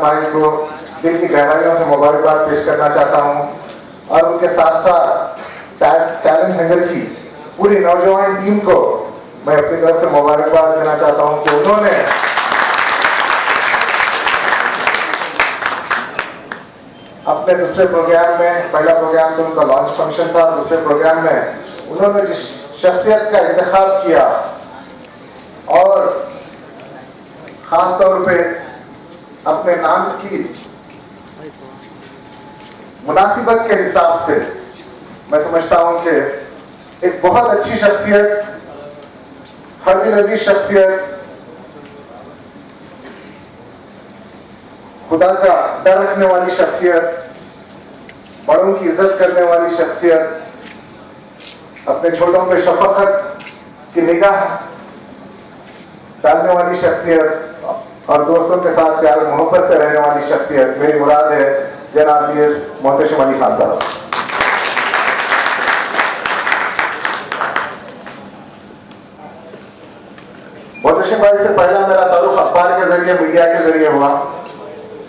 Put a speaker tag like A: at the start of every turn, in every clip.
A: भाई को दिल की गहराइयों से मुबारकबाद पेश करना चाहता हूँ और उनके साथ साथ टैलेंट हंगर की पूरी नौजवान टीम को मैं अपनी तरफ से मुबारकबाद देना चाहता हूँ कि उन्होंने अपने दूसरे प्रोग्राम में, पहला प्रोग्राम तो उनका लॉन्च फंक्शन था, दूसरे प्रोग्राम में उन्होंने जिस शख्सियत का इंतखाब किया और खास तौर पे अपने नाम की मुनासिबत के हिसाब से मैं समझता हूं कि एक बहुत अच्छी शख्सियत, हर दिल अजीज शख्सियत, खुदा का डर रखने वाली शख्सियत, बड़ों की इज्जत करने वाली शख्सियत, अपने छोटों पे शफकत की निगाह डालने वाली शख्सियत और दोस्तों के साथ प्यार मोहब्बत से रहने वाली शख्सियत, मेरी मुराद है जनाब मीर मोहतशिम अली खान साहब। मोहतशिम भाई से पहला मेरा तारुफ अखबार के जरिए, मीडिया के जरिए हुआ।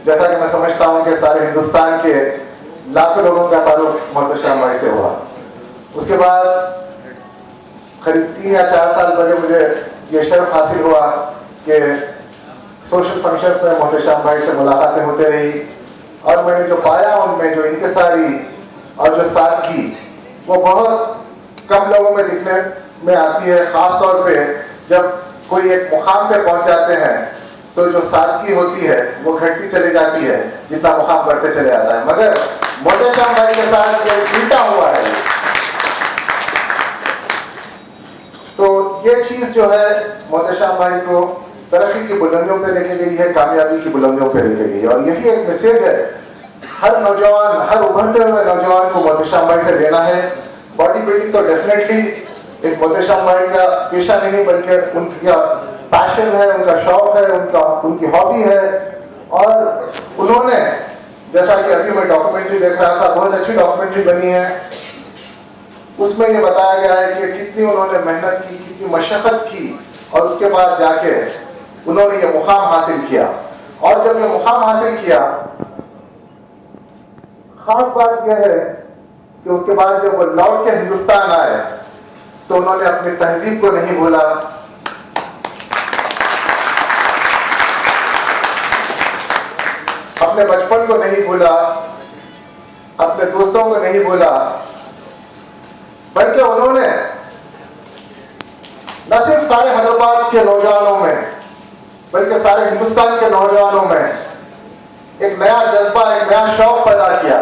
A: जैसा कि मैं समझता हूं कि सारे हिंदुस्तान के लाखों लोगों का तारुफ मोहतशिम भाई से हुआ। उसके बाद करीब 3 या 4 साल पहले मुझे ये शर्फ हासिल हुआ कि सोशल फंक्शन में मोहतशिम भाई से मुलाकातें होती रही और मैंने जो पाया उनमें जो इंकिसारी और जो सादगी वो बहुत कम लोगों में दिखने में आती है। खास तौर पे जब कोई एक मुकाम पे पहुंच जाते हैं तो जो सादगी होती है वो घटती चली जाती है जितना मुकाम बढ़ते चले जाता है, मगर मोहतशिम भाई के साथ उल्टा हुआ है। तो ये चीज जो है मोहतशिम भाई को तरक्की की बुलंदियों पे लेके गई है, कामयाबी की बुलंदियों पे लेके गई है और यही एक मैसेज है हर नौजवान, हर उभरते हुए नौजवान को मोहतशिम भाई से लेना है। बॉडी बिल्डिंग तो डेफिनेटली एक मोहतशिम भाई का पेशा नहीं बल्कि उनका पैशन है, उनका शौक है, उनकी हॉबी है। और उन्होंने, जैसा कि अभी मैं डॉक्यूमेंट्री देख रहा था, बहुत अच्छी डॉक्यूमेंट्री बनी है, उसमें ये बताया गया है कि कितनी उन्होंने मेहनत की, कितनी मशक्कत की और उसके बाद जाके उन्होंने ये मुकाम हासिल किया। और जब ये मुकाम हासिल किया, खास बात यह है कि उसके बाद जब वो लौट के हिंदुस्तान आए तो उन्होंने अपनी तहजीब को नहीं भूला, अपने बचपन को नहीं भूला, अपने दोस्तों को नहीं भूला, बल्कि उन्होंने न सिर्फ सारे हैदराबाद के नौजवानों में बल्कि सारे हिंदुस्तान के नौजवानों में एक नया जज्बा, एक नया शौक पैदा किया,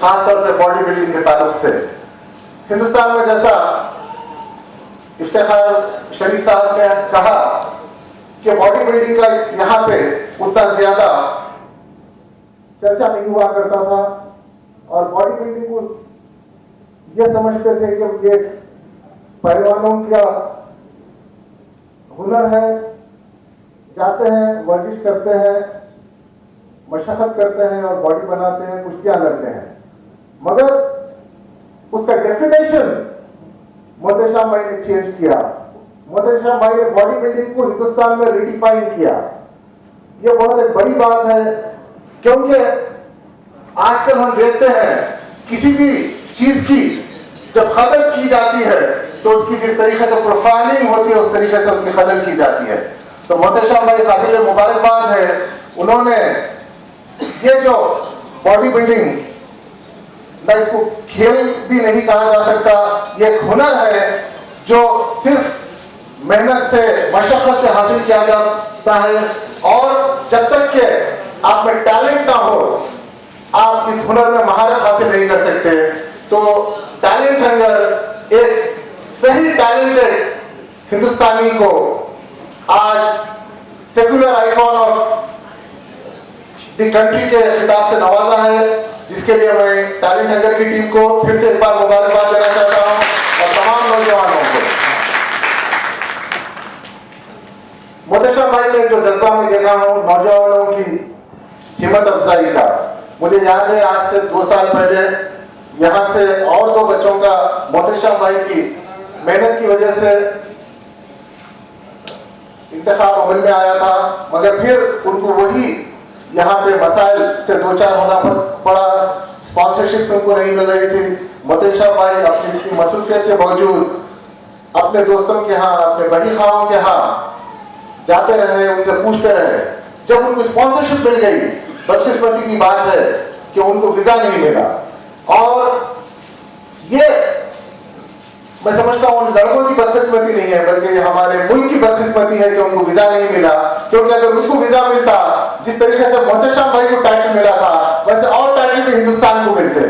A: खासतौर पे बॉडी बिल्डिंग के ताल्लुक से। हिंदुस्तान में जैसा इफ्तिखार शरीफ साहब ने कहा कि बॉडी बिल्डिंग का यहाँ पे उतना ज्यादा चर्चा नहीं हुआ करता था और बॉडी बिल्डिंग को ये समझते थे कि ये पहलवानों का हुनर है, जाते हैं, वर्जिश करते हैं, मशक्कत करते हैं और बॉडी बनाते हैं, कुश्तियां लड़ते हैं। मगर उसका डेफिनेशन मोहतशिम भाई ने चेंज किया। मोहतशिम भाई ने बॉडी बिल्डिंग को हिंदुस्तान में रिडिफाइन किया। ये बहुत एक बड़ी बात है क्योंकि आजकल हम देखते हैं किसी भी चीज की जब कदर की जाती है तो उसकी जिस तरीके से प्रोफाइलिंग होती है उस तरीके से उसकी कदर की जाती है। तो मोहतशिम भाई काबिल मुबारकबाद है, उन्होंने ये जो बॉडी बिल्डिंग, ना इसको खेल भी नहीं कहा जा सकता, ये एक हुनर है जो सिर्फ मेहनत से, मशक्कत से हासिल किया जाता है और जब तक के आप में टैलेंट ना हो आप इस हुनर में महारत हासिल नहीं कर सकते। तो टैलेंट हंगर एक सही टैलेंटेड हिंदुस्तानी को आज secular icon of the country के खिताब से नवाजा है, जिसके लिए मैं टैलेंट हंगर की टीम को फिर से एक बार मुबारकबाद देना चाहता हूं और तमाम नौजवानों को। मोहतशिम भाई ने जो जज्बा में देखा हूं नौजवानों की हिम्मत अफजाई का, मुझे याद है आज से 2 साल पहले यहां से और 2 बच्चों का मोहतशिम भाई की मेहनत की वजह से इंतखाब अमल में आया था, मगर फिर उनको वही यहाँ पे मसाइल से दो चार होना पड़ा, स्पॉन्सरशिप्स उनको नहीं मिल रही थी। मोतेशा भाई अपनी इतनी मसरूफियत के बावजूद अपने दोस्तों के यहाँ, अपने बही खाओं के यहाँ जाते रहे, उनसे पूछते रहे। जब उनको स्पॉन्सरशिप मिल गई, बदकिस्मती की बात है कि उनको वीजा नहीं मिला। और ये मैं समझता हूं लड़कों की बदकिस्मती नहीं है, बल्कि हमारे मुल्क की बदकिस्मती है कि उनको वीजा नहीं मिला। क्योंकि अगर उसको वीजा मिलता, जिस तरीके से मोहतशम भाई को टाइटल मिला था, वैसे और टाइटल भी हिंदुस्तान को मिलते।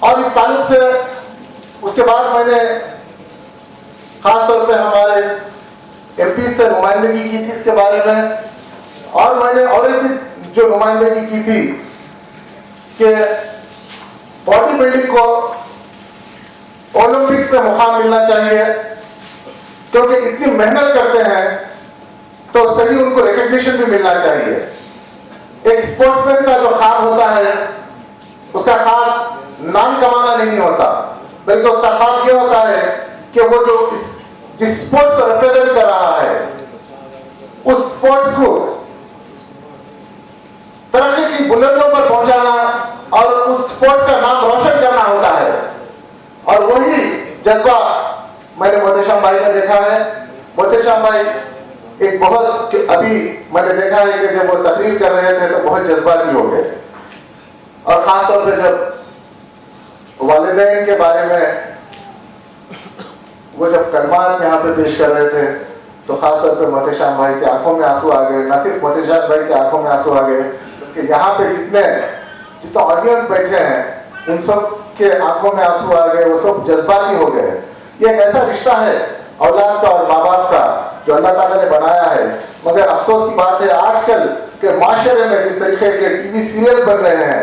A: और इस ताल्लुक से उसके बाद मैंने खासतौर पे हमारे एमपी से नुमाइंदगी की थी इसके बारे में, और मैंने और एक भी जो नुमाइंदगी की थी कि बॉडी बिल्डिंग को ओलंपिक्स में मुकाम मिलना चाहिए, क्योंकि इतनी मेहनत करते हैं तो सही उनको रिकग्निशन भी मिलना चाहिए। एक स्पोर्ट्समैन का जो ख्वाब होता है, उसका ख्वाब नाम कमाना नहीं होता, बल्कि उसका ख्वाब यह होता है कि वो जो जिस स्पोर्ट्स को रिप्रेजेंट कर रहा है, उस स्पोर्ट्स को तरक्की की बुलंदियों पर पहुंचाना और उस स्पोर्ट्स का नाम रोशन करना होता है। और वही जज्बा मैंने मोतेशम भाई में देखा है। मोतेशम भाई एक बहुत, अभी मैंने देखा है कि जब वो तकरीर कर रहे थे तो बहुत जज्बाती हो गए, और खासतौर पे जब वालिदैन के बारे में वो जब कलमात यहाँ पे पेश कर रहे थे, तो खासतौर पे मोतेशम भाई के आंखों में आंसू आ गए। न सिर्फ मोतेशम भाई के आंखों में आंसू आ गए, कि यहाँ पे जितना ऑडियंस बैठे हैं, उन सब के आंखों में आंसू आ गए, वो सब जज्बाती हो गए। ये एक ऐसा रिश्ता है औलाद का और माँ बाप का जो अल्लाह ताला ने बनाया है। मगर अफसोस की बात है, आजकल के माशरे में जिस तरीके के टीवी सीरियल बन रहे हैं,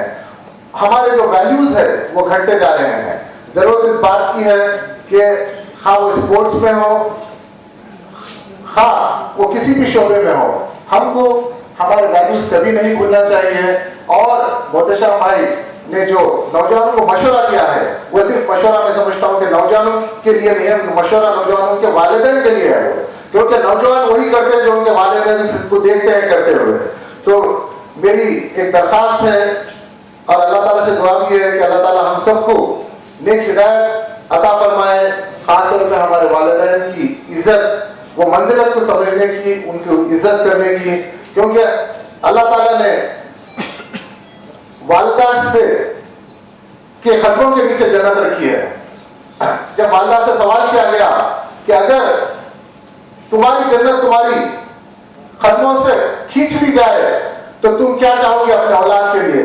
A: हमारे जो वैल्यूज है वो घटते जा रहे हैं। जरूरत इस बात की है कि हाँ वो स्पोर्ट्स में हो, हाँ वो किसी भी शोबे में हो, हमको हमारे वैल्यूज कभी नहीं भूलना चाहिए। और मोतेशम भाई ने जो नौजवानों को मशवरा दिया है, वो सिर्फ मशवरा मैं समझता हूँ कि नौजवानों के लिए नहीं है, मशवरा नौजवानों के वालिदैन के लिए है। क्योंकि नौजवान वही करते हैं जो उनके वालिदैन को देखते हैं करते हुए। तो मेरी एक दरखास्त है और अल्लाह ताला से दुआ भी है कि अल्लाह ताला हम सबको नेक हिदायत अता फरमाए, खासतौर पर हमारे वालिदैन की इज्जत, वो मंजिलत को समझने की, उनकी इज्जत करने की। क्योंकि अल्लाह ताला ने वालिदा से के कदमों के नीचे जन्नत रखी है। जब वालिदा से सवाल किया गया कि अगर तुम्हारी जन्नत तुम्हारी कदमों से खींच ली जाए तो तुम क्या चाहोगे अपने औलाद के लिए,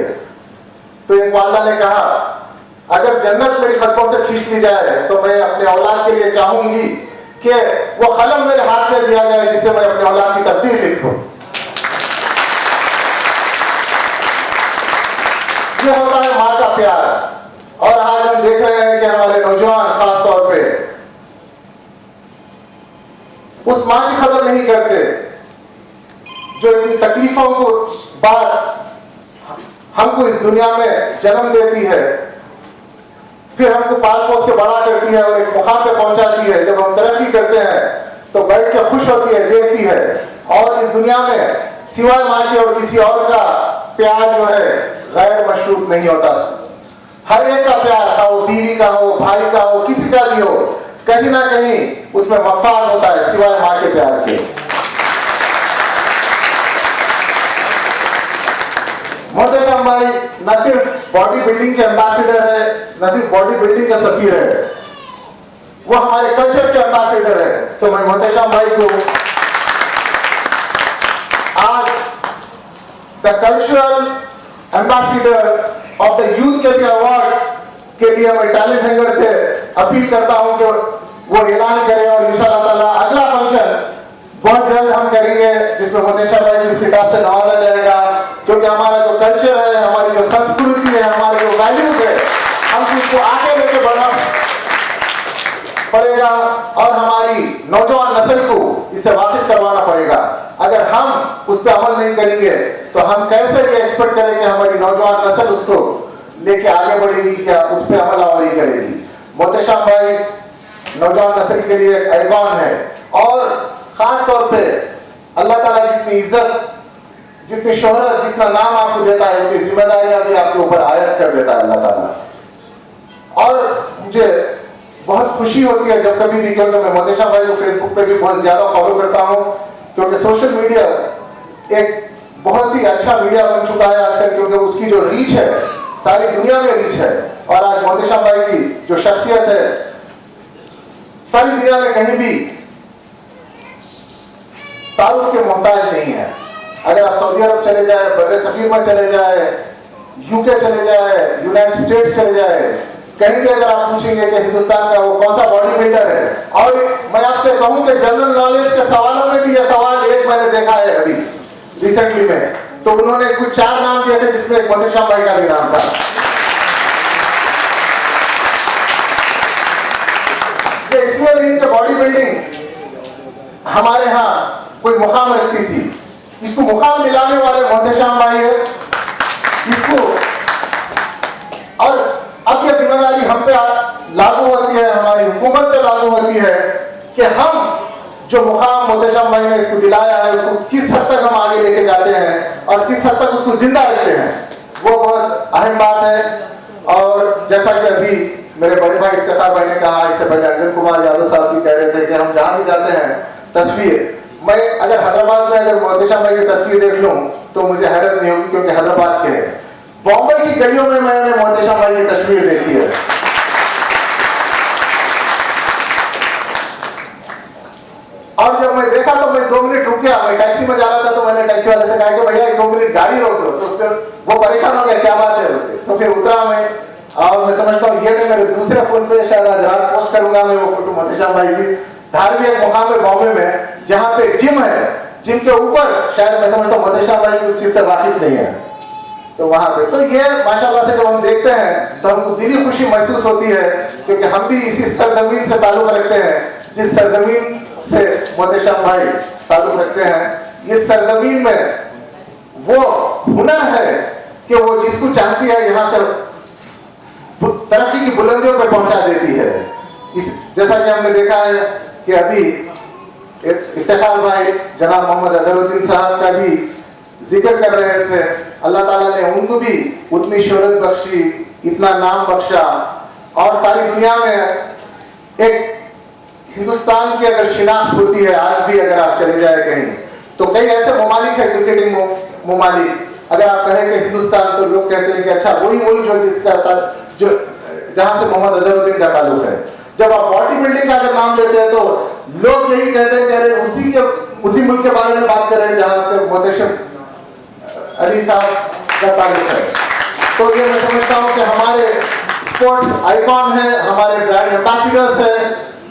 A: तो एक वालिदा ने कहा अगर जन्नत मेरी कदमों से खींच ली जाए तो मैं अपने औलाद के लिए चाहूंगी कि वो कलम मेरे हाथ में दिया जाए जिससे मैं अपने औलाद की तकदीर लिख दूं। ये होता है माँ का प्यार। और आज हम देख रहे हैं कि हमारे नौजवान खास तौर पे उस माँ की कदर नहीं करते जो इतनी तकलीफों को बाद हमको इस दुनिया में जन्म देती है, फिर हमको पाल पोस के बड़ा करती है और एक मुकाम पे पहुंचाती है। जब हम तरक्की करते हैं तो बैठ के खुश होती है, देखती है। और इस दुनिया में सिवाय माँ के और किसी और का प्यार जो है गैर मशरूत नहीं होता। हर एक का प्यार, हो बीवी का हो, भाई का हो, किसी का भी हो, कहीं ना कहीं उसमें मफाद होता है सिवाय माँ के प्यार के। मोतेशम भाई न सिर्फ बॉडी बिल्डिंग के एम्बेसडर है, न सिर्फ बॉडी बिल्डिंग का सफीर है, वो हमारे कल्चर के एम्बेसडर है। तो मैं मोतेशम भाई को आज the cultural ambassador of the youth career award के लिए मैं टैलेंट हंगर से अपील करता हूं कि वो ऐलान करें, और इंशाअल्लाह ताला अगला फंक्शन बहुत जल्द हम करेंगे जिसमें मोतेशम भाई को इस खिताब से नवाजा जाएगा। क्योंकि हमारा जो कल्चर है, हमारी जो संस्कृति है, हमारे जो वैल्यूज है, हमको इसको आगे लेके बढ़ना पड़ेगा और हमारी नौजवान नस्ल को इससे वाकिफ करवाना पड़ेगा। अगर हम उस पर अमल नहीं करेंगे तो हम कैसे ये एक्सपेक्ट करें कि हमारी नौजवान नस्ल उसको लेके आगे बढ़ेगी, क्या उस पर अमल आवरी करेगी। मोतेशम भाई नौजवान नस्ल के लिए एक आइकॉन है और खास तौर पे अल्लाह ताला जितनी इज्जत, जितनी शोहरत, जितना नाम आपको देता है, उतनी जिम्मेदारियां भी आपके ऊपर आयत कर देता है अल्लाह ताला। और मुझे बहुत खुशी होती है जब कभी भी, क्योंकि मैं मोहतशा भाई को फेसबुक पे भी बहुत ज्यादा फॉलो करता हूं, क्योंकि सोशल मीडिया एक बहुत ही अच्छा मीडिया बन चुका है आजकल, क्योंकि उसकी जो रीच है सारी दुनिया में रीच है। और आज मोहतशा भाई की जो शख्सियत है सारी दुनिया में कहीं भी तारुफ के मोहताज नहीं है। अगर आप सऊदी अरब चले जाए, बड़े सफीर में चले जाए, यूके चले जाए, यूनाइटेड स्टेट्स चले जाए, कहीं भी अगर आप पूछेंगे कि हिंदुस्तान का वो कौन सा बॉडी बिल्डर है, और मैं आपसे कहूं कि जनरल नॉलेज के सवालों में भी यह सवाल एक मैंने देखा है अभी रिसेंटली में, तो उन्होंने कुछ 4 नाम दिए थे जिसमें एक मोहतशा भाई का भी नाम था। ये इसलिए नहीं कि बॉडी बिल्डिंग हमारे यहाँ कोई मुकाम रखती थी, इसको मुकाम दिलाने वाले मोहतशा भाई है इसको। और अब यह जिम्मेदारी हम पे लागू होती है, हमारी हुकूमत पे लागू होती है कि हम जो मुकाम मोहतशा भाई ने इसको दिलाया है उसको किस हद तक हम आगे लेके जाते हैं और किस हद तक उसको जिंदा रखते हैं, वो बहुत अहम बात है। और जैसा कि अभी मेरे बड़े भाई इफ्तिखार भाई ने कहा, इससे पहले अंजन कुमार यादव साहब भी कह रहे थे कि हम जहां भी जाते हैं तस्वीर, मैं अगर हैदराबाद में अगर मोहतशा भाई की तस्वीर देख लूं तो मुझे हैरत नहीं होगी, क्योंकि हैदराबाद के है। बॉम्बे की गलियों में मैंने मोहतशा भाई की तस्वीर देखी है। और जब मैं देखा तो मैं 2 मिनट रुक गया, मैं टैक्सी में जा रहा था तो मैंने टैक्सी वाले से कहा कि भैया 2 मिनट गाड़ी रोक दो, तो उससे वो परेशान हो गया क्या बात है, तो फिर उतरा मैं, और मैं समझता हूँ ये मेरे दूसरे फोन पे शायद आज रात पोस्ट करूंगा मैं वो फोटो मोहतशा भाई की। धार्मिक एक मुकाम है बॉम्बे में जहाँ पे जिम है, जिम के ऊपर शायद मैं समझता हूँ मोहतशा भाई उस चीज से वाकिफ नहीं है, तो वहां पे तो ये माशाल्लाह से जब हम देखते हैं तो हमको दिली खुशी महसूस होती है, क्योंकि हम भी इसी सरजमीन से ताल्लुक रखते हैं जिस सरजमीन से मोहतशा भाई ताल्लुक रखते हैं। इस सरजमीन में वो हुनर है कि वो जिसको चाहती है यहाँ से तरक्की की बुलंदियों पर पहुंचा देती है। जैसा कि हमने देखा है कि अभी इफ्तिखार भाई जनाब मोहम्मद अजहरुद्दीन साहब का भी जिक्र कर रहे थे, अल्लाह ताला ने उनको भी उतनी शोहरत बख्शी, इतना नाम बख्शा, और सारी दुनिया में एक हिंदुस्तान की अगर शिनाख्त होती है, आज भी अगर आप चले जाए कहीं तो कई ऐसे ममालिक है, क्रिकेटिंग ममालिक, अगर आप कहें कि हिंदुस्तान तो लोग कहते हैं कि अच्छा वही मुल्क जो जिसका जो जहां से मोहम्मद अजहरुद्दीन का ताल्लुक है। जब आप बॉडी बिल्डिंग का अगर नाम लेते हैं तो लोग यही कहते हैं कि उसी मुल्क के बारे में बात कर रहे हैं जहां से मोहतशम अली साहब का ताल्लुक है। तो ये मैं समझता हूँ कि हमारे स्पोर्ट्स आइकॉन है, हमारे ब्रांड एम्बेसडर्स है,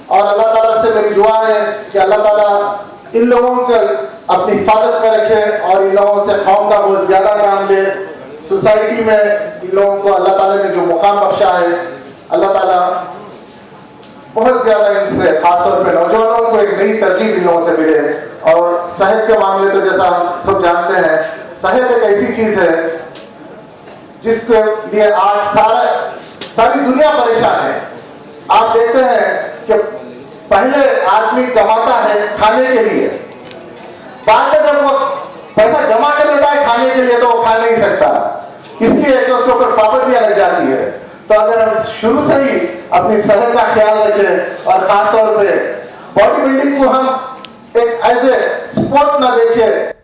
A: और अल्लाह ताला से मेरी दुआ है कि अल्लाह ताला इन लोगों को अपनी हिफाजत में रखे और इन लोगों से कौम का बहुत ज्यादा काम ले। सोसाइटी में इन लोगों को अल्लाह ताला ने जो मुकाम बख्शा है, अल्लाह ताला बहुत ज्यादा इनसे खासतौर पर नौजवानों को एक नई तरकीब इन लोगों से मिले। और सेहत के मामले तो जैसा हम सब जानते हैं, सेहत एक ऐसी चीज है जिसके लिए आज सारी दुनिया परेशान है। आप देखते हैं कि पहले आदमी कमाता है खाने के लिए, बाद में जब वो पैसा जमा कर लेता है खाने के लिए तो वो खा नहीं सकता, इसलिए कि उसके ऊपर पाबंदियां लग जाती है। तो अगर हम शुरू से ही अपनी सेहत का ख्याल रखें और खासतौर पे बॉडी बिल्डिंग को हम एक एज ए स्पोर्ट ना देखें,